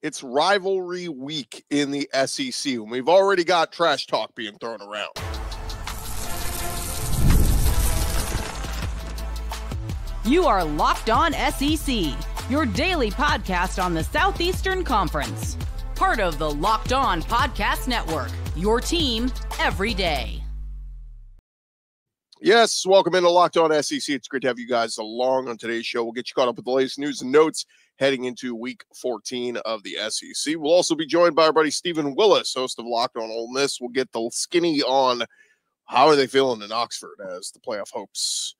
It's rivalry week in the SEC, and we've already got trash talk being thrown around. You are Locked On SEC, your daily podcast on the Southeastern Conference. Part of the Locked On Podcast Network, your team every day. Yes, welcome into Locked On SEC. It's great to have you guys along on today's show. We'll get you caught up with the latest news and notes heading into week 14 of the SEC. We'll also be joined by our buddy Steven Willis, host of Locked On Ole Miss. We'll get the skinny on how are they feeling in Oxford as the playoff hopes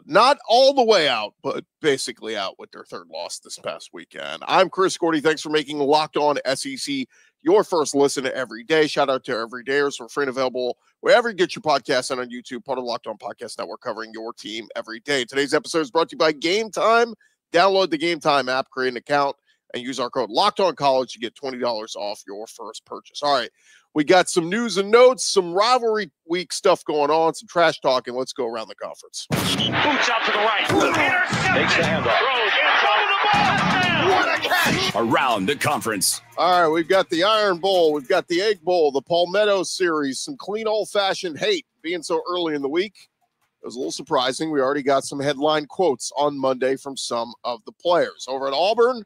not all the way out, but basically out with their third loss this past weekend. I'm Chris Gordy. Thanks for making Locked On SEC your first listen every day. Shout out to our everydayers. We're free and available wherever you get your podcasts and on YouTube, part of the Locked On Podcast Network, covering your team every day. Today's episode is brought to you by Game Time. Download the Game Time app, create an account, and use our code LOCKEDONCollege to get $20 off your first purchase. All right, we got some news and notes, some rivalry week stuff going on, some trash talk, and let's go around the conference. Boots out to the right. Takes the handoff. What a catch! Around the conference. All right, we've got the Iron Bowl, we've got the Egg Bowl, the Palmetto Series, some clean old-fashioned hate being so early in the week. It was a little surprising. We already got some headline quotes on Monday from some of the players. Over at Auburn,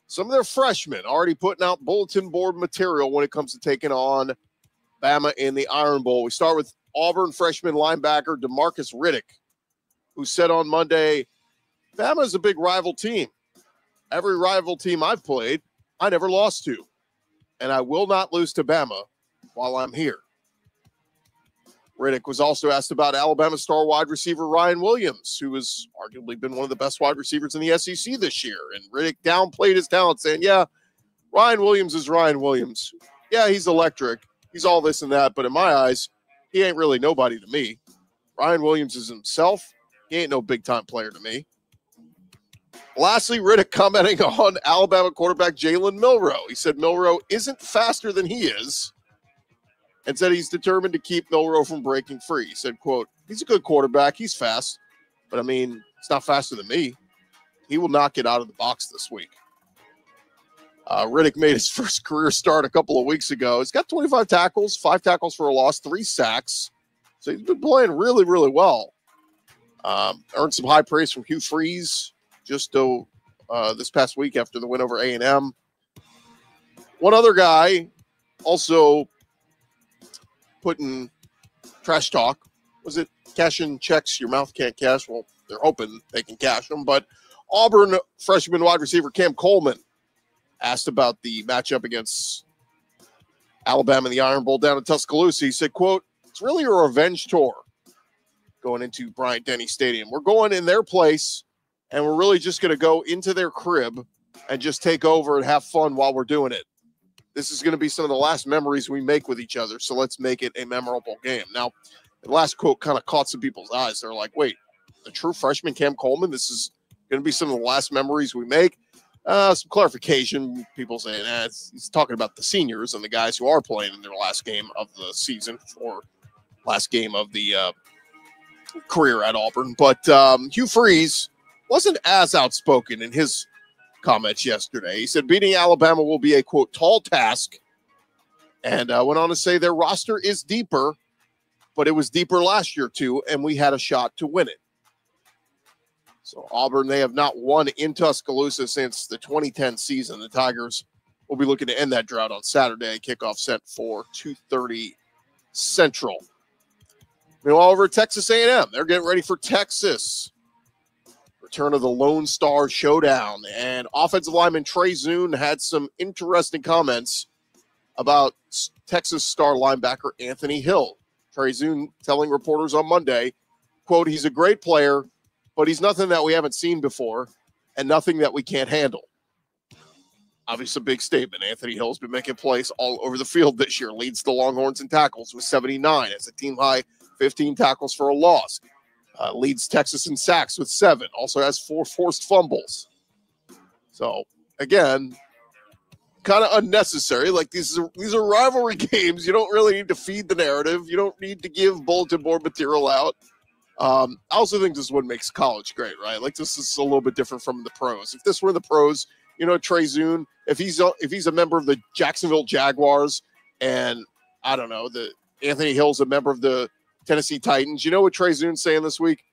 some of their freshmen already putting out bulletin board material when it comes to taking on Bama in the Iron Bowl. We start with Auburn freshman linebacker Demarcus Riddick, who said on Monday, Bama is a big rival team. Every rival team I've played, I never lost to. And I will not lose to Bama while I'm here. Riddick was also asked about Alabama star wide receiver Ryan Williams, who has arguably been one of the best wide receivers in the SEC this year. And Riddick downplayed his talent, saying, yeah, Ryan Williams is Ryan Williams. Yeah, he's electric. He's all this and that. But in my eyes, he ain't really nobody to me. Ryan Williams is himself. He ain't no big-time player to me. Lastly, Riddick commenting on Alabama quarterback Jalen Milroe. He said Milroe isn't faster than he is, and said he's determined to keep Milroe from breaking free. He said, quote, he's a good quarterback. He's fast. But, I mean, it's not faster than me. He will not get out of the box this week. Riddick made his first career start a couple of weeks ago. He's got 25 tackles, 5 tackles for a loss, 3 sacks. So he's been playing really, really well. Earned some high praise from Hugh Freeze just this past week after the win over A&M. One other guy also putting trash talk. Was it cashing checks your mouth can't cash? Well, they're hoping they can cash them. But Auburn freshman wide receiver Cam Coleman asked about the matchup against Alabama in the Iron Bowl down in Tuscaloosa. He said, quote, it's really a revenge tour going into Bryant-Denny Stadium. We're going in their place, and we're really just going to go into their crib and just take over and have fun while we're doing it. This is going to be some of the last memories we make with each other, so let's make it a memorable game. Now, the last quote kind of caught some people's eyes. They're like, wait, the true freshman Cam Coleman, this is going to be some of the last memories we make? Some clarification. People saying he's talking about the seniors and the guys who are playing in their last game of the season or last game of the career at Auburn. But Hugh Freeze wasn't as outspoken in his comments yesterday. He said beating Alabama will be a, quote, tall task, and went on to say their roster is deeper, but it was deeper last year too, and we had a shot to win it. So Auburn, they have not won in Tuscaloosa since the 2010 season. The Tigers will be looking to end that drought on Saturday. Kickoff set for 2:30 Central. Meanwhile, over at Texas A&M, they're getting ready for Texas. Return of the Lone Star Showdown. And offensive lineman Trey Zuhn had some interesting comments about Texas star linebacker Anthony Hill. Trey Zuhn telling reporters on Monday, quote, he's a great player, but he's nothing that we haven't seen before and nothing that we can't handle. Obviously, a big statement. Anthony Hill's been making plays all over the field this year. Leads the Longhorns in tackles with 79. Has a team-high 15 tackles for a loss. Leads Texas in sacks with 7. Also has 4 forced fumbles. So, again, kind of unnecessary. Like, these are rivalry games. You don't really need to feed the narrative. You don't need to give bulletin board material out. I also think this is what makes college great, right? Like, this is a little bit different from the pros. If this were the pros, You know, Trey Zuhn, if he's a member of the Jacksonville Jaguars, and I don't know, the Anthony Hill's a member of the Tennessee Titans. You know what Trey Zuhn's saying this week?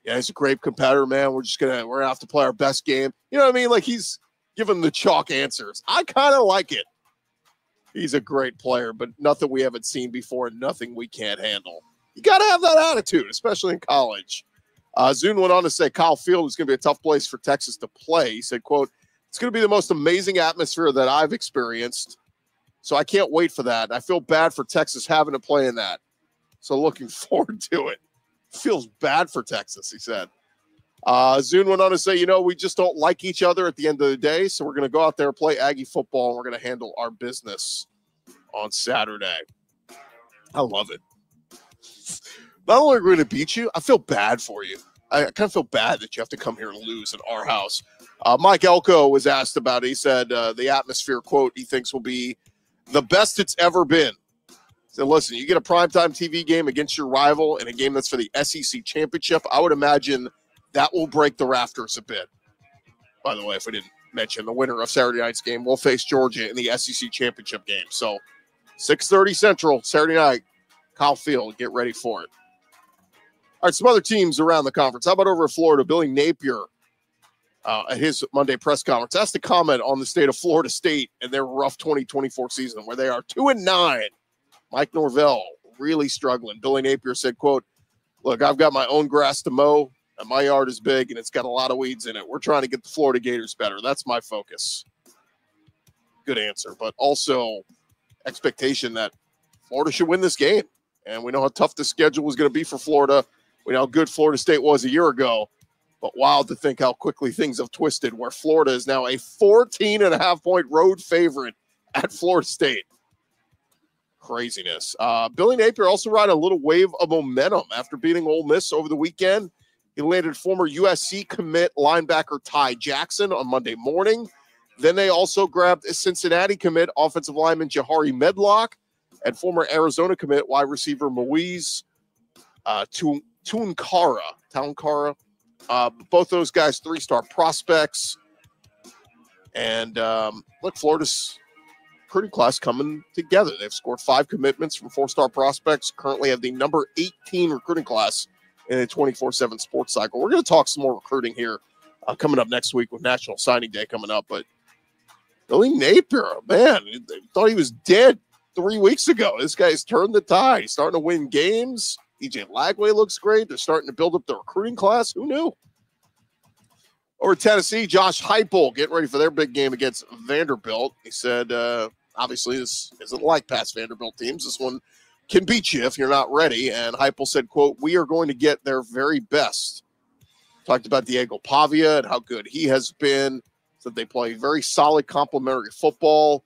Yeah, he's a great competitor, man. We're gonna have to play our best game. You know what I mean? Like, he's giving the chalk answers. I kind of like it. He's a great player, but nothing we haven't seen before, nothing we can't handle. You got to have that attitude, especially in college. Zuhn went on to say Kyle Field is going to be a tough place for Texas to play. He said, quote, "It's going to be the most amazing atmosphere that I've experienced. So I can't wait for that. I feel bad for Texas having to play in that. So looking forward to it." Feels bad for Texas, he said. Zuhn went on to say, we just don't like each other at the end of the day, so we're going to go out there and play Aggie football, and we're going to handle our business on Saturday. I love it. Not only are we going to beat you, I feel bad for you. I kind of feel bad that you have to come here and lose in our house. Mike Elko was asked about it. He said the atmosphere, quote, he thinks will be the best it's ever been. So listen, you get a primetime TV game against your rival in a game that's for the SEC championship. I would imagine that will break the rafters a bit. By the way, if we didn't mention, the winner of Saturday night's game will face Georgia in the SEC championship game. So 6:30 Central, Saturday night, Kyle Field, get ready for it. All right, some other teams around the conference. How about over at Florida? Billy Napier, at his Monday press conference, asked to comment on the state of Florida State and their rough 2024 season, where they are 2-9. Mike Norvell really struggling. Billy Napier said, quote, "Look, I've got my own grass to mow, and my yard is big, and it's got a lot of weeds in it. We're trying to get the Florida Gators better. That's my focus." Good answer, but also expectation that Florida should win this game. And we know how tough the schedule was going to be for Florida. We know how good Florida State was a year ago. But wild to think how quickly things have twisted, where Florida is now a 14.5-point road favorite at Florida State. Craziness. Billy Napier also ride a little wave of momentum after beating Ole Miss over the weekend. He landed former USC commit linebacker Ty Jackson on Monday morning. Then they also grabbed a Cincinnati commit offensive lineman Jahari Medlock and former Arizona commit wide receiver Moise Tunkara. Both those guys, 3-star prospects. And look, Florida's recruiting class coming together. They've scored 5 commitments from 4-star prospects, currently have the number 18 recruiting class in a 24/7 sports cycle. We're going to talk some more recruiting here coming up next week with National Signing Day coming up. But Billy Napier, man, they thought he was dead 3 weeks ago. This guy's turned the tide. He's starting to win games. EJ Lagway looks great. They're starting to build up the recruiting class. Who knew? Over at Tennessee, Josh Heupel getting ready for their big game against Vanderbilt. He said, obviously, this isn't like past Vanderbilt teams. This one can beat you if you're not ready. And Heupel said, quote, "We are going to get their very best." Talked about Diego Pavia and how good he has been. Said they play very solid complementary football.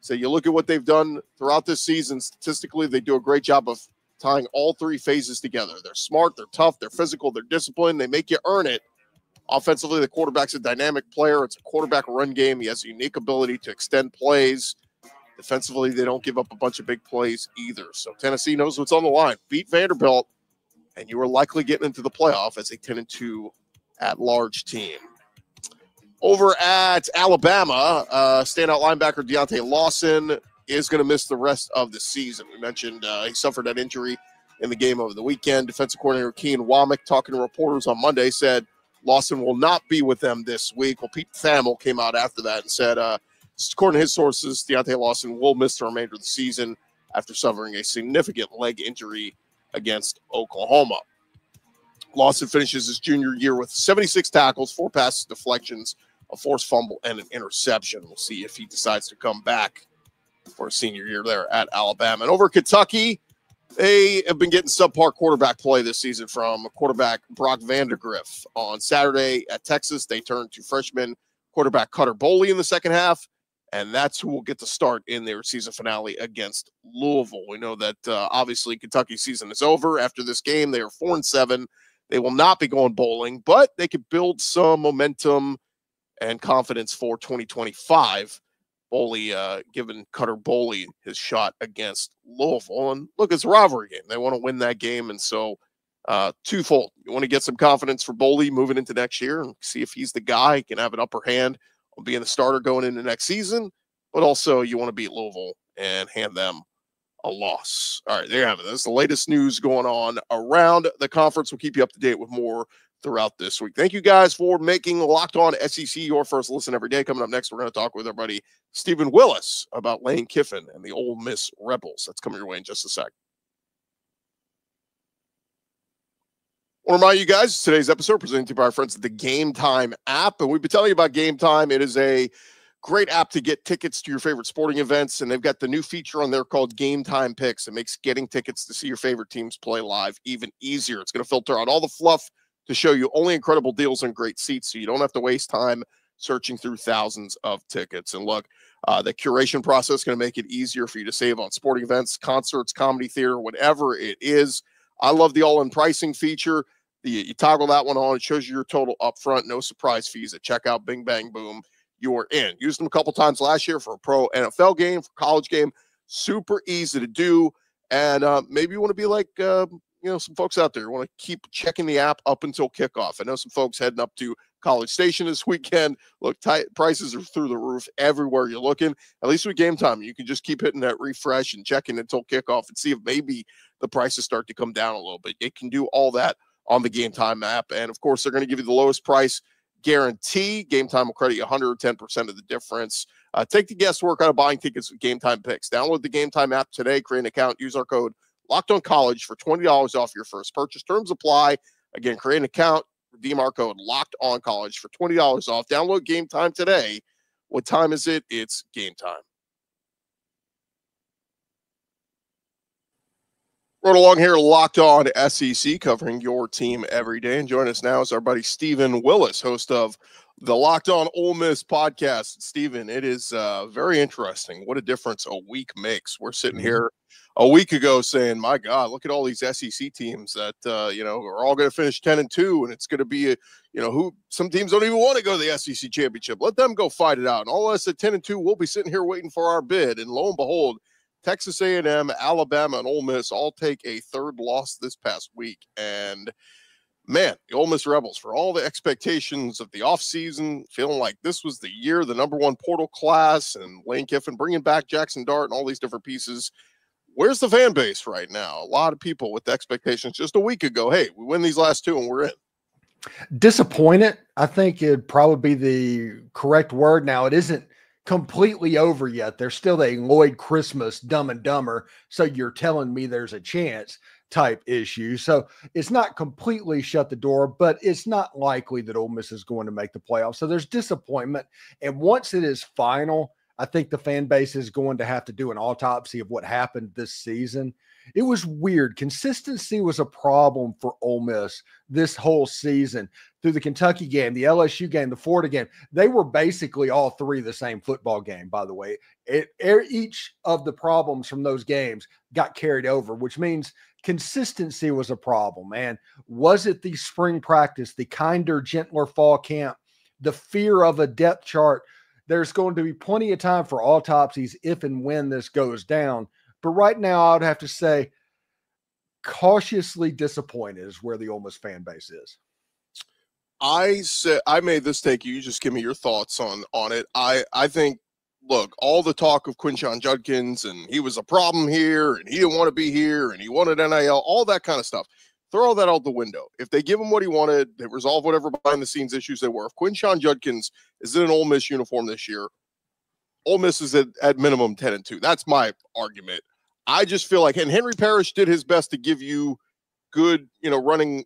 So you look at what they've done throughout this season. Statistically, they do a great job of tying all 3 phases together. They're smart, they're tough, they're physical, they're disciplined. They make you earn it. Offensively, the quarterback's a dynamic player. It's a quarterback run game. He has a unique ability to extend plays. Defensively, they don't give up a bunch of big plays either. So Tennessee knows what's on the line. Beat Vanderbilt, and you are likely getting into the playoff as a 10-2 at-large team. Over at Alabama, standout linebacker Deontay Lawson is going to miss the rest of the season. We mentioned he suffered that injury in the game over the weekend. Defensive coordinator Keen Womack, talking to reporters on Monday, said Lawson will not be with them this week. Well, Pete Thamel came out after that and said, according to his sources, Deontay Lawson will miss the remainder of the season after suffering a significant leg injury against Oklahoma. Lawson finishes his junior year with 76 tackles, 4 passes, deflections, a forced fumble, and an interception. We'll see if he decides to come back for a senior year there at Alabama. And over at Kentucky, they have been getting subpar quarterback play this season from quarterback Brock Vandegrift. On Saturday at Texas, they turned to freshman quarterback Cutter Boley in the second half, and that's who will get the start in their season finale against Louisville. We know that obviously Kentucky's season is over. After this game, they are 4-7. They will not be going bowling, but they could build some momentum and confidence for 2025. Boley, giving Cutter Boley his shot against Louisville. And look, it's a rivalry game. They want to win that game. And so twofold. You want to get some confidence for Boley moving into next year and see if he's the guy. He can have an upper hand on being the starter going into next season, but also you want to beat Louisville and hand them a loss. All right, there you have it. That's the latest news going on around the conference. We'll keep you up to date with more throughout this week. Thank you guys for making Locked On SEC your first listen every day. Coming up next, we're going to talk with our buddy Steven Willis about Lane Kiffin and the Ole Miss Rebels. That's coming your way in just a sec. I want to remind you guys, today's episode presented to you by our friends at the Game Time app. And we've been telling you about Game Time. It is a great app to get tickets to your favorite sporting events, and they've got the new feature on there called Game Time Picks. It makes getting tickets to see your favorite teams play live even easier. It's going to filter out all the fluff to show you only incredible deals and great seats, so you don't have to waste time searching through thousands of tickets. And look, the curation process is going to make it easier for you to save on sporting events, concerts, comedy theater, whatever it is. I love the all-in pricing feature. You toggle that one on. It shows you your total upfront, no surprise fees at checkout. Bing, bang, boom. You're in. Used them a couple times last year for a pro NFL game, for college game. Super easy to do. And maybe you want to be like, some folks out there want to keep checking the app up until kickoff. I know some folks heading up to College Station this weekend. Look, prices are through the roof everywhere you're looking. At least with Game Time, you can just keep hitting that refresh and checking until kickoff and see if maybe the prices start to come down a little bit. It can do all that on the Game Time app. And, of course, they're going to give you the lowest price guarantee. Game Time will credit you 110% of the difference. Take the guesswork out of buying tickets with Game Time Picks. Download the Game Time app today. Create an account. Use our code LOCKEDONCollege for $20 off your first purchase. Terms apply. Again, create an account. Redeem our code LOCKEDONCollege for $20 off. Download Game Time today. What time is it? It's game time. Right along here, Locked On SEC, covering your team every day. And joining us now is our buddy Steven Willis, host of the Locked On Ole Miss podcast. Steven, it is very interesting what a difference a week makes. We're sitting here a week ago saying, my God, look at all these SEC teams that, are all going to finish 10-2. And it's going to be, some teams don't even want to go to the SEC championship. Let them go fight it out. And all of us at 10-2, we'll be sitting here waiting for our bid. And lo and behold, Texas A&M, Alabama, and Ole Miss all take a third loss this past week. And, man, the Ole Miss Rebels, for all the expectations of the offseason, feeling like this was the year, the number one portal class, and Lane Kiffin bringing back Jackson Dart and all these different pieces. Where's the fan base right now? A lot of people with expectations just a week ago, hey, we win these last two and we're in. Disappointed, I think it'd probably be the correct word. Now, it isn't completely over yet. There's still a Lloyd Christmas Dumb and Dumber, so you're telling me there's a chance type issue. So it's not completely shut the door, but it's not likely that Ole Miss is going to make the playoffs. So there's disappointment. And once it is final, I think the fan base is going to have to do an autopsy of what happened this season. It was weird. Consistency was a problem for Ole Miss this whole season. Through the Kentucky game, the LSU game, the Florida game, they were basically all three the same football game, by the way. Each of the problems from those games got carried over, which means consistency was a problem. And was it the spring practice, the kinder, gentler fall camp, the fear of a depth chart? There's going to be plenty of time for autopsies if and when this goes down. But right now, I would have to say cautiously disappointed is where the Ole Miss fan base is. I made this take. You just give me your thoughts on it. I think, look, all the talk of Quinshon Judkins and he was a problem here and he didn't want to be here and he wanted NIL, all that kind of stuff. Throw all that out the window. If they give him what he wanted, they resolve whatever behind the scenes issues they were. If Quinshon Judkins is in an Ole Miss uniform this year, Ole Miss is at minimum 10-2. That's my argument. I just feel like, and Henry Parrish did his best to give you good, running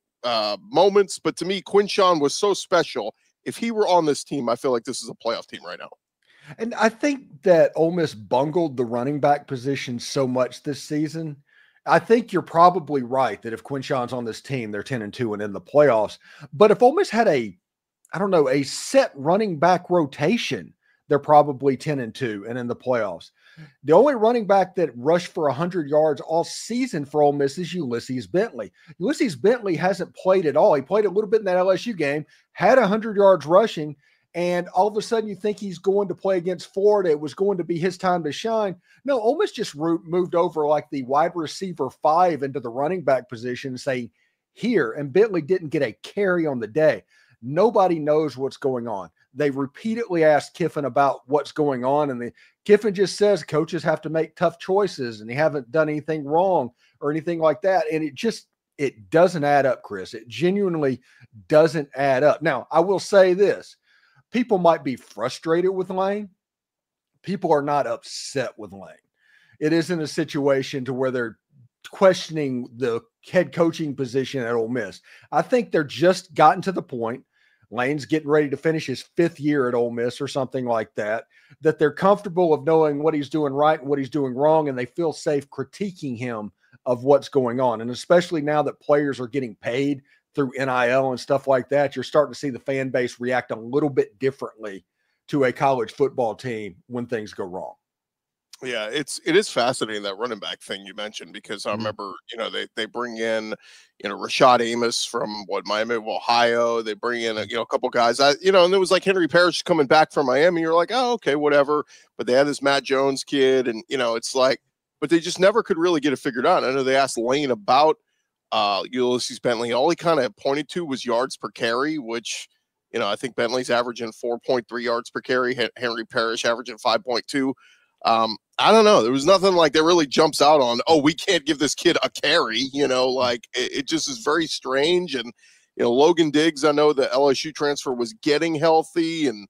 moments, but to me, Quinshon was so special. If he were on this team, I feel like this is a playoff team right now. And I think that Ole Miss bungled the running back position so much this season. I think you're probably right that if Quinshon's on this team, they're 10-2 and in the playoffs. But if Ole Miss had a set running back rotation, they're probably 10-2 and in the playoffs. The only running back that rushed for 100 yards all season for Ole Miss is Ulysses Bentley. Ulysses Bentley hasn't played at all. He played a little bit in that LSU game, had 100 yards rushing, and all of a sudden you think he's going to play against Florida. It was going to be his time to shine. No, Ole Miss just moved over like the wide receiver 5 into the running back position, saying here, and Bentley didn't get a carry on the day. Nobody knows what's going on. They repeatedly asked Kiffin about what's going on, and Kiffin just says coaches have to make tough choices, and they haven't done anything wrong or anything like that. And it doesn't add up, Chris. It genuinely doesn't add up. Now, I will say this. People might be frustrated with Lane. People are not upset with Lane. It isn't a situation to where they're questioning the head coaching position at Ole Miss. I think they're just gotten to the point, Lane's getting ready to finish his 5th year at Ole Miss or something like that, that they're comfortable of knowing what he's doing right and what he's doing wrong, and they feel safe critiquing him of what's going on. And especially now that players are getting paid through NIL and stuff like that, you're starting to see the fan base react a little bit differently to a college football team when things go wrong. Yeah, it is fascinating, that running back thing you mentioned, because I remember, they bring in, Rashad Amos from Miami of Ohio. They bring in a couple guys, and there was like Henry Parrish coming back from Miami. You're like, oh, okay, whatever. But they had this Matt Jones kid, and it's like, but they just never could really get it figured out. I know they asked Lane about Ulysses Bentley. All he kind of pointed to was yards per carry, which, I think Bentley's averaging 4.3 yards per carry. Henry Parrish averaging 5.2. I don't know. There was nothing like that really jumps out on, oh, we can't give this kid a carry, like it just is very strange. And, Logan Diggs, I know the LSU transfer was getting healthy, and,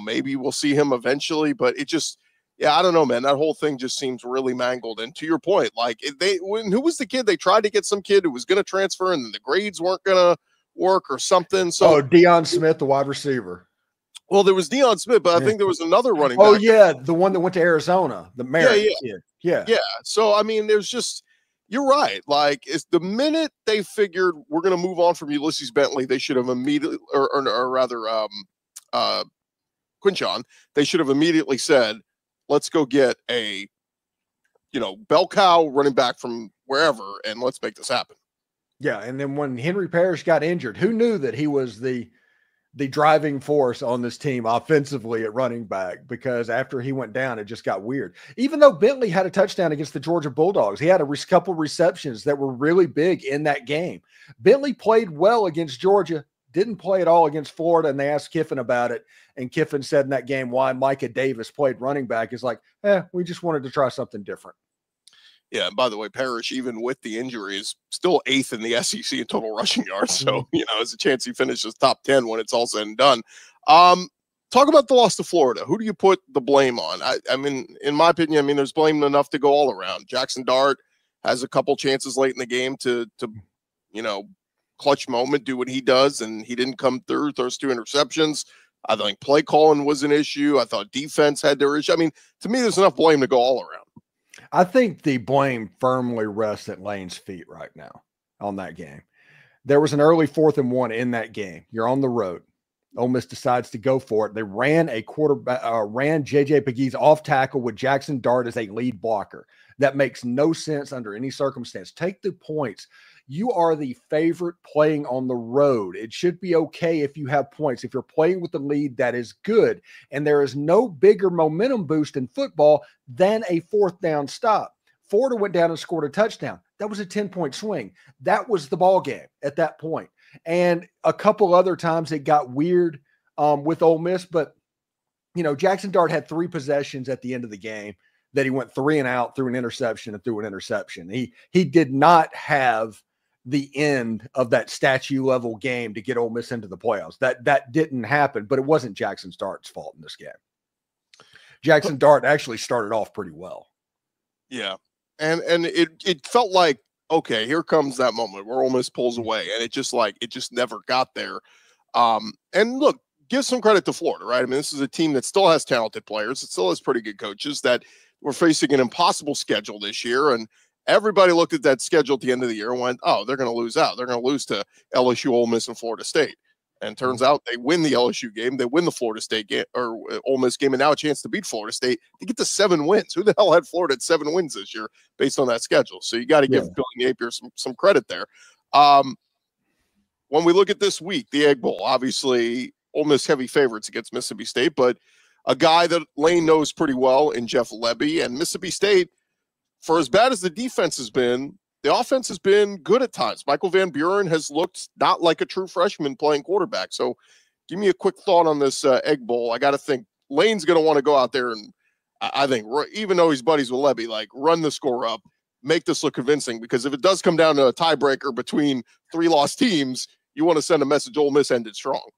maybe we'll see him eventually, but it just, I don't know, man. That whole thing just seems really mangled. And to your point, like who was the kid? They tried to get some kid who was going to transfer, and then the grades weren't going to work or something. So Deion Smith, the wide receiver. Well, there was Deion Smith, but I think there was another running back. Oh, yeah, the one that went to Arizona, the Merritt kid. Yeah. So, I mean, there's just – you're right. Like, it's the minute they figured we're going to move on from Ulysses Bentley, they should have immediately – or rather, Quinshon, they should have immediately said, let's go get a, bell cow running back from wherever, and let's make this happen. Yeah, and then when Henry Parrish got injured, who knew that he was the driving force on this team offensively at running back? Because after he went down, it just got weird. Even though Bentley had a touchdown against the Georgia Bulldogs, he had a couple receptions that were really big in that game. Bentley played well against Georgia, didn't play at all against Florida, and they asked Kiffin about it, and Kiffin said in that game why Micah Davis played running back is like, we just wanted to try something different. Yeah, and by the way, Parrish, even with the injury, is still 8th in the SEC in total rushing yards. So, there's a chance he finishes top 10 when it's all said and done. Talk about the loss to Florida. Who do you put the blame on? I mean, in my opinion, there's blame enough to go all around. Jackson Dart has a couple chances late in the game to clutch moment, do what he does, and he didn't come through, throws 2 interceptions. I think play calling was an issue. I thought defense had their issue. I mean, to me, there's enough blame to go all around. I think the blame firmly rests at Lane's feet right now on that game. There was an early 4th and 1 in that game. You're on the road. Ole Miss decides to go for it. They ran ran J.J. Pegues off tackle with Jackson Dart as a lead blocker. That makes no sense under any circumstance. Take the points. You are the favorite playing on the road. It should be okay if you have points. If you're playing with the lead, that is good. And there is no bigger momentum boost in football than a 4th down stop. Florida went down and scored a touchdown. That was a 10-point swing. That was the ball game at that point. And a couple other times it got weird with Ole Miss. But, Jackson Dart had 3 possessions at the end of the game that he went 3 and out, threw an interception, and threw an interception. He did not have the end of that statue level game to get Ole Miss into the playoffs. That didn't happen, but it wasn't Jackson Dart's fault in this game. Jackson Dart actually started off pretty well. Yeah. And it felt like, okay, here comes that moment where Ole Miss pulls away, and it just never got there. And look, give some credit to Florida, right? I mean, this is a team that still has talented players. It still has pretty good coaches that were facing an impossible schedule this year. And everybody looked at that schedule at the end of the year and went, oh, they're going to lose out. They're going to lose to LSU, Ole Miss, and Florida State. And turns out they win the LSU game. They win the Florida State game or Ole Miss game, and now a chance to beat Florida State. They get to 7 wins. Who the hell had Florida at 7 wins this year based on that schedule? So you got to give Billy Napier some credit there. When we look at this week, the Egg Bowl, obviously Ole Miss heavy favorites against Mississippi State, but a guy that Lane knows pretty well in Jeff Lebby, and Mississippi State, for as bad as the defense has been, the offense has been good at times. Michael Van Buren has looked not like a true freshman playing quarterback. So Give me a quick thought on this Egg Bowl. I got to think Lane's going to want to go out there and I think, even though he's buddies with Lebby, like run the score up, make this look convincing, because if it does come down to a tiebreaker between 3 lost teams, you want to send a message Ole Miss ended strong.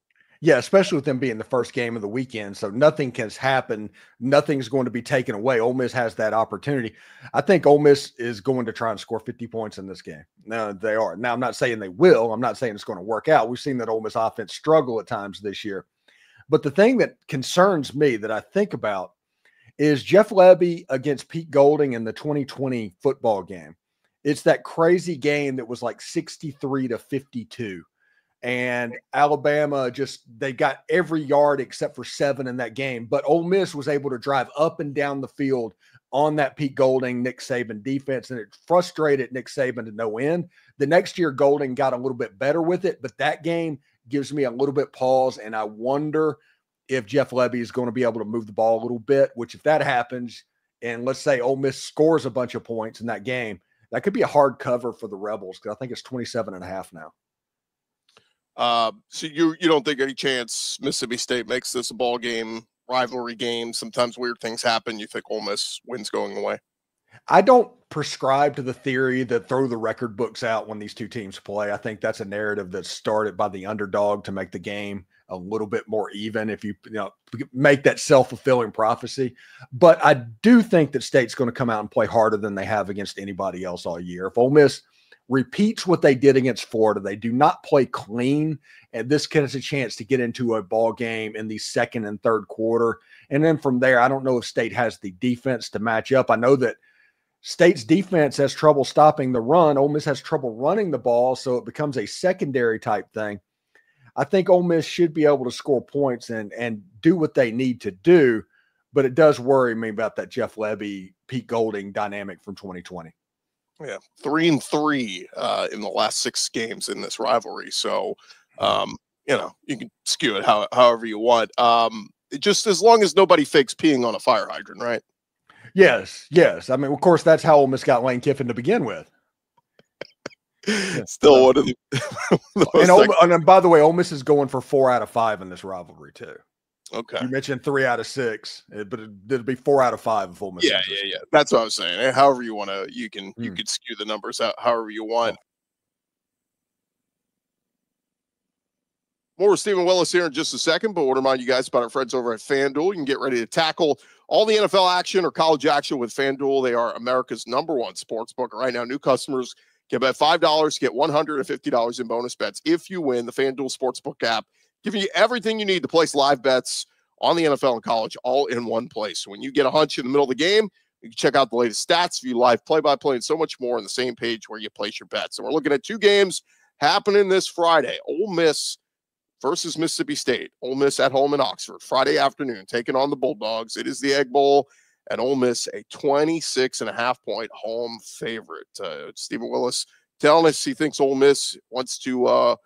Yeah, especially with them being the first game of the weekend. So nothing can happen. Nothing's going to be taken away. Ole Miss has that opportunity. I think Ole Miss is going to try and score 50 points in this game. No, they are. Now, I'm not saying they will. I'm not saying it's going to work out. We've seen that Ole Miss offense struggle at times this year. But the thing that concerns me that I think about is Jeff Lebby against Pete Golding in the 2020 football game. It's that crazy game that was like 63-52. And Alabama they got every yard except for 7 in that game. But Ole Miss was able to drive up and down the field on that Pete Golding, Nick Saban defense, and it frustrated Nick Saban to no end. The next year, Golding got a little bit better with it, but that game gives me a little bit pause, and I wonder if Jeff Lebby is going to be able to move the ball a little bit, which if that happens, and let's say Ole Miss scores a bunch of points in that game, that could be a hard cover for the Rebels, because I think it's 27.5 now. So you don't think any chance Mississippi State makes this a ball game, rivalry game? Sometimes weird things happen. You think Ole Miss wins going away? I don't prescribe to the theory that throw the record books out when these two teams play. I think that's a narrative that's started by the underdog to make the game a little bit more even, if you make that self-fulfilling prophecy. But I do think that State's going to come out and play harder than they have against anybody else all year. If Ole Miss repeats what they did against Florida, they do not play clean, and this gives a chance to get into a ball game in the second and third quarter. And then from there, I don't know if State has the defense to match up. I know that State's defense has trouble stopping the run. Ole Miss has trouble running the ball, so it becomes a secondary type thing. I think Ole Miss should be able to score points and do what they need to do, but it does worry me about that Jeff Lebby, Pete Golding dynamic from 2020. Yeah, 3-3 in the last 6 games in this rivalry. So, you can skew it however you want. Just as long as nobody fakes peeing on a fire hydrant, right? Yes. I mean, of course, that's how Ole Miss got Lane Kiffin to begin with. Still one of the and by the way, Ole Miss is going for 4 out of 5 in this rivalry too. Okay. You mentioned 3 out of 6, but it'll be 4 out of 5 if Ole Miss. Yeah. That's what I was saying. However you want to, you could skew the numbers out however you want. More with Steven Willis here in just a second, but I want to remind you guys about our friends over at FanDuel. You can get ready to tackle all the NFL action or college action with FanDuel. They are America's #1 sportsbook. Right now, new customers can bet $5 to get $150 in bonus bets if you win. The FanDuel Sportsbook app giving you everything you need to place live bets on the NFL and college all in one place. So when you get a hunch in the middle of the game, you can check out the latest stats, view live play-by-play, and so much more on the same page where you place your bets. And we're looking at 2 games happening this Friday. Ole Miss versus Mississippi State. Ole Miss at home in Oxford, Friday afternoon, taking on the Bulldogs. It is the Egg Bowl, and Ole Miss a 26.5-point home favorite. Steven Willis telling us he thinks Ole Miss wants to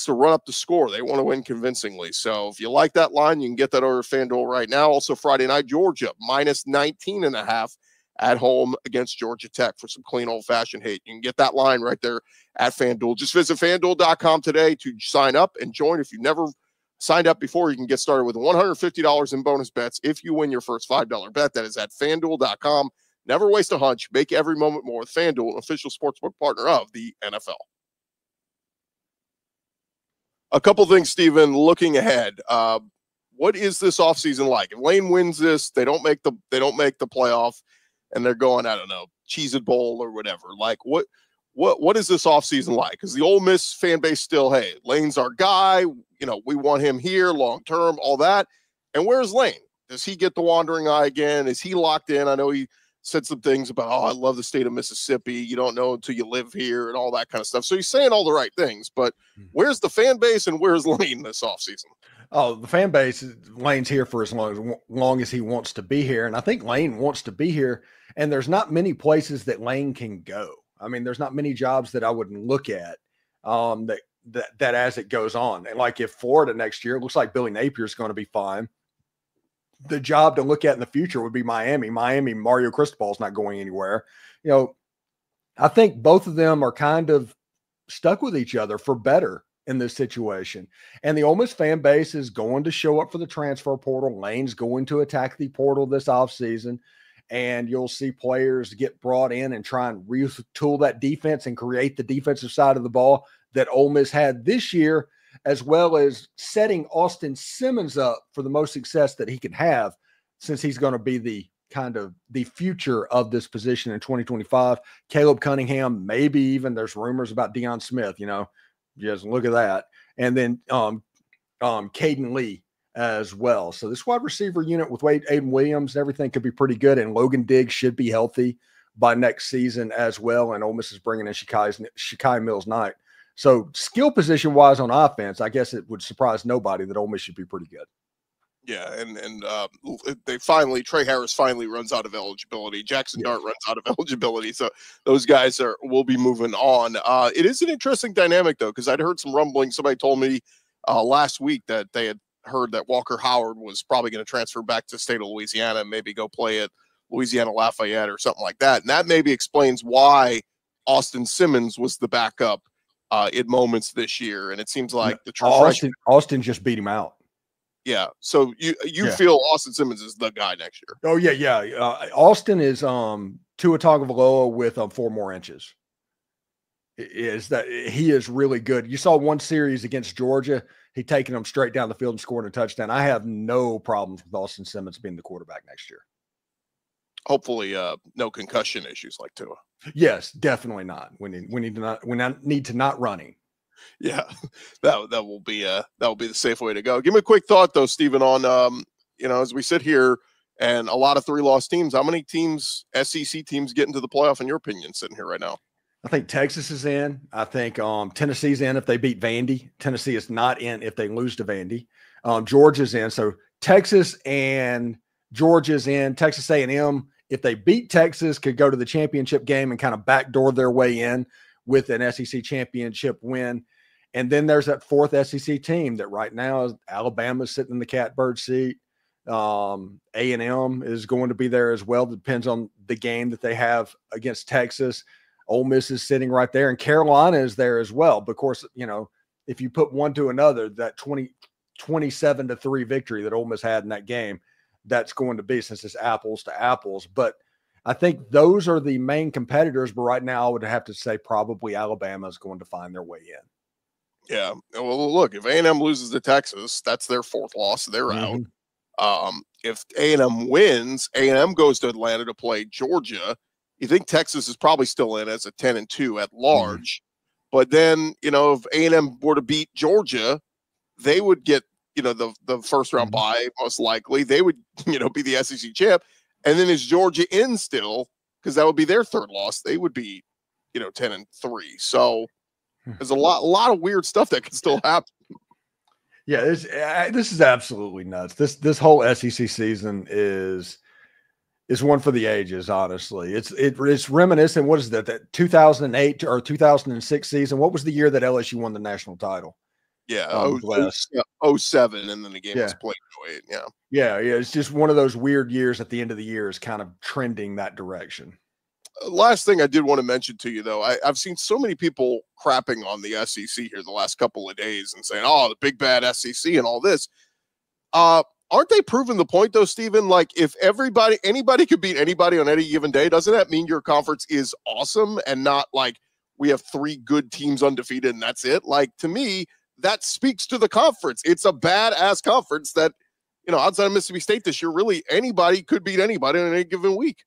run up the score. They want to win convincingly. So if you like that line, you can get that over FanDuel right now. Also Friday night, Georgia -19.5 at home against Georgia Tech for some clean old-fashioned hate. You can get that line right there at FanDuel. Just visit FanDuel.com today to sign up and join. If you've never signed up before, you can get started with $150 in bonus bets if you win your first $5 bet. That is at FanDuel.com. Never waste a hunch. Make every moment more with FanDuel, an official sportsbook partner of the NFL. A couple things, Steven, looking ahead. What is this offseason like? If Lane wins this, they don't make the playoff, and they're going, I don't know, Cheez-It Bowl or whatever. Like, what is this offseason like? Because the Ole Miss fan base still, hey, Lane's our guy. We want him here long term, all that. And where's Lane? Does he get the wandering eye again? Is he locked in? I know he said some things about, I love the state of Mississippi. You don't know until you live here and all that kind of stuff. So he's saying all the right things, but where's the fan base and where's Lane this offseason? Oh, the fan base, Lane's here for as long as he wants to be here. And I think Lane wants to be here. And there's not many places that Lane can go. I mean, there's not many jobs that I would look at that as it goes on. And like if Florida next year, it looks like Billy Napier is going to be fine. The job to look at in the future would be Miami. Mario Cristobal's not going anywhere. I think both of them are kind of stuck with each other for better in this situation. And the Ole Miss fan base is going to show up for the transfer portal. Lane's going to attack the portal this offseason. And you'll see players get brought in and try and retool that defense and create the defensive side of the ball that Ole Miss had this year, as well as setting Austin Simmons up for the most success that he can have, since he's going to be the kind of the future of this position in 2025. Caleb Cunningham, maybe even there's rumors about Deion Smith, just look at that. And then Caden Lee as well. So this wide receiver unit with Aiden Williams and everything could be pretty good. And Logan Diggs should be healthy by next season as well. And Ole Miss is bringing in Shakai Mills-Knight. So skill position wise on offense, I guess it would surprise nobody that Ole Miss should be pretty good. Yeah, and Trey Harris finally runs out of eligibility. Jackson Dart runs out of eligibility, so those guys will be moving on. It is an interesting dynamic though, because I'd heard some rumbling. Somebody told me last week that they had heard that Walker Howard was probably going to transfer back to the state of Louisiana and maybe go play at Louisiana Lafayette or something like that. And that maybe explains why Austin Simmons was the backup in moments this year. And it seems like Austin just beat him out. Yeah. So you feel Austin Simmons is the guy next year? Oh yeah. Austin is Tua Tagovailoa with 4 more inches. Is that he is really good. You saw one series against Georgia. He taking them straight down the field and scoring a touchdown. I have no problems with Austin Simmons being the quarterback next year. Hopefully, no concussion issues like Tua. Yes, definitely not. We need to not running. Yeah, that will be the safe way to go. Give me a quick thought though, Steven, on as we sit here and a lot of 3-loss teams. How many teams, SEC teams, get into the playoff in your opinion, sitting here right now? I think Texas is in. I think Tennessee's in if they beat Vandy. Tennessee is not in if they lose to Vandy. Georgia's in. So Texas and Georgia's in. Texas A&M, if they beat Texas, could go to the championship game and kind of backdoor their way in with an SEC championship win. And then there's that 4th SEC team that right now is Alabama's sitting in the catbird seat. A&M is going to be there as well. Depends on the game that they have against Texas. Ole Miss is sitting right there, and Carolina is there as well. But of course, if you put one to another, that 27-3 victory that Ole Miss had in that game, that's going to be, since it's apples to apples. But I think those are the main competitors. But right now, I would have to say probably Alabama is going to find their way in. Yeah. Well, look, if A&M loses to Texas, that's their 4th loss. They're out. If A&M wins, A&M goes to Atlanta to play Georgia. You think Texas is probably still in as a 10-2 at large. But then, if A&M were to beat Georgia, they would get, the first round bye, most likely. They would, be the SEC champ. And then is Georgia in still? Because that would be their 3rd loss. They would be, 10-3. So there's a lot of weird stuff that can still happen. Yeah, this is absolutely nuts. This whole SEC season is one for the ages, honestly. It's reminiscent. What is that 2008 or 2006 season? What was the year that LSU won the national title? Yeah, 07, and then the game was played in 08. Yeah. It's just one of those weird years at the end of the year is kind of trending that direction. Last thing I did want to mention to you, though, I've seen so many people crapping on the SEC here the last couple of days and saying, "Oh, the big bad SEC and all this." Aren't they proving the point, though, Steven? Like, if anybody could beat anybody on any given day, doesn't that mean your conference is awesome and not like we have 3 good teams undefeated and that's it? Like, to me, that speaks to the conference. It's a badass conference that, outside of Mississippi State this year, really anybody could beat anybody on any given week.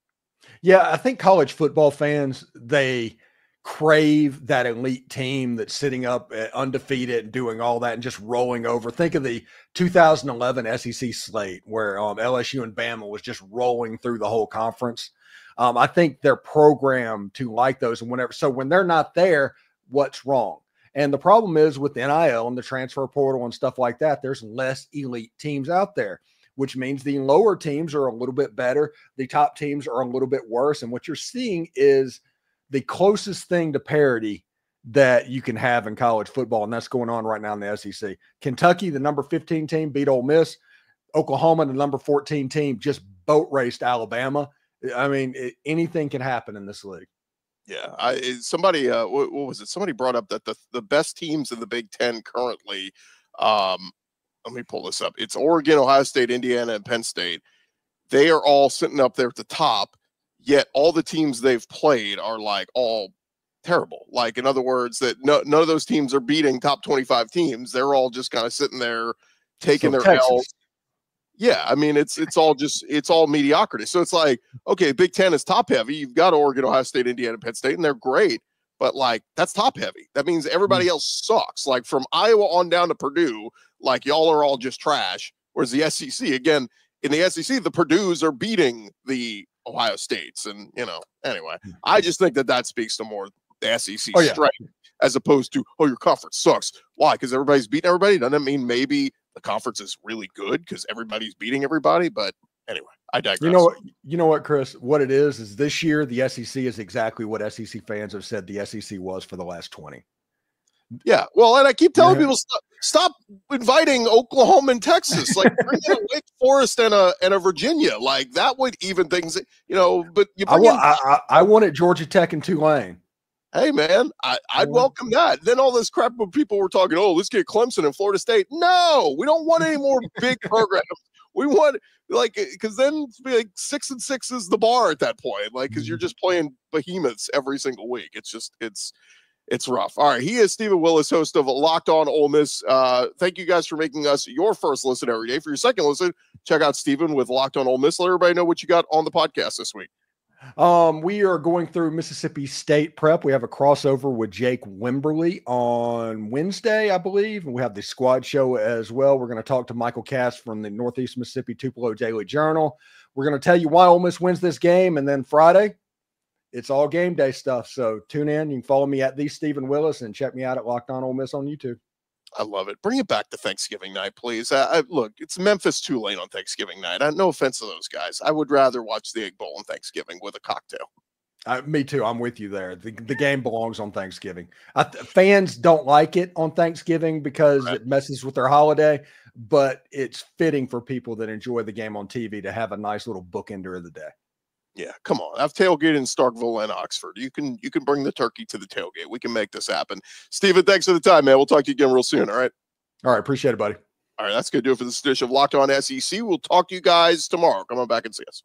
Yeah, I think college football fans, they crave that elite team that's sitting up undefeated and doing all that and just rolling over. Think of the 2011 SEC slate where LSU and Bama was just rolling through the whole conference. I think they're programmed to like those, and when they're not there, what's wrong? And the problem is with the NIL and the transfer portal and stuff like that, there's less elite teams out there, which means the lower teams are a little bit better. The top teams are a little bit worse. And what you're seeing is the closest thing to parity that you can have in college football. And that's going on right now in the SEC. Kentucky, the number 15 team, beat Ole Miss. Oklahoma, the number 14 team, just boat raced Alabama. I mean, anything can happen in this league. Yeah, somebody what was it? Somebody brought up that the best teams in the Big Ten currently. Let me pull this up. It's Oregon, Ohio State, Indiana, and Penn State. They are all sitting up there at the top. Yet all the teams they've played are like all terrible. Like, in other words, that none of those teams are beating top 25 teams. They're all just kind of sitting there taking their L. Yeah, I mean, it's all mediocrity. So it's like, okay, Big Ten is top heavy. You've got Oregon, Ohio State, Indiana, Penn State, and they're great. But like, that's top heavy. That means everybody else sucks. Like from Iowa on down to Purdue, like y'all are all just trash. Whereas the SEC, again, in the SEC, the Purdues are beating the Ohio States. And, anyway, I just think that speaks to more the SEC strength as opposed to, your conference sucks. Why? Because everybody's beating everybody? Doesn't that mean maybe the conference is really good because everybody's beating everybody? But anyway, I digress. You know what, Chris? What it is this year, the SEC is exactly what SEC fans have said the SEC was for the last 20. Yeah, well, and I keep telling people stop inviting Oklahoma and Texas. Like, bring in a Wake Forest and a Virginia. Like, that would even things, But you bring I wanted Georgia Tech and Tulane. Hey, man, I'd welcome that. Then all this crap when people were talking, let's get Clemson and Florida State. No, we don't want any more big programs. We want, because then it's be like 6-6 is the bar at that point. Like, because you're just playing behemoths every single week. It's just, it's rough. All right. He is Steven Willis, host of Locked On Ole Miss. Thank you guys for making us your first listen every day. For your second listen, check out Steven with Locked On Ole Miss. Let everybody know what you got on the podcast this week. We are going through Mississippi State prep. We have a crossover with Jake Wimberly on Wednesday, I believe. And we have the squad show as well. We're going to talk to Michael Cass from the Northeast Mississippi Tupelo Daily Journal. We're going to tell you why Ole Miss wins this game. And then Friday, it's all game day stuff. So tune in. You can follow me at the Steven Willis and check me out at Locked On Ole Miss on YouTube. I love it. Bring it back to Thanksgiving night, please. Look, it's Memphis Tulane on Thanksgiving night. No offense to those guys. I would rather watch the Egg Bowl on Thanksgiving with a cocktail. Me too. I'm with you there. The game belongs on Thanksgiving. Fans don't like it on Thanksgiving because it messes with their holiday, but it's fitting for people that enjoy the game on TV to have a nice little bookender of the day. Yeah, come on. I've tailgated in Starkville and Oxford. You can bring the turkey to the tailgate. We can make this happen. Steven, thanks for the time, man. We'll talk to you again real soon, all right? All right, appreciate it, buddy. All right, that's going to do it for this edition of Locked On SEC. We'll talk to you guys tomorrow. Come on back and see us.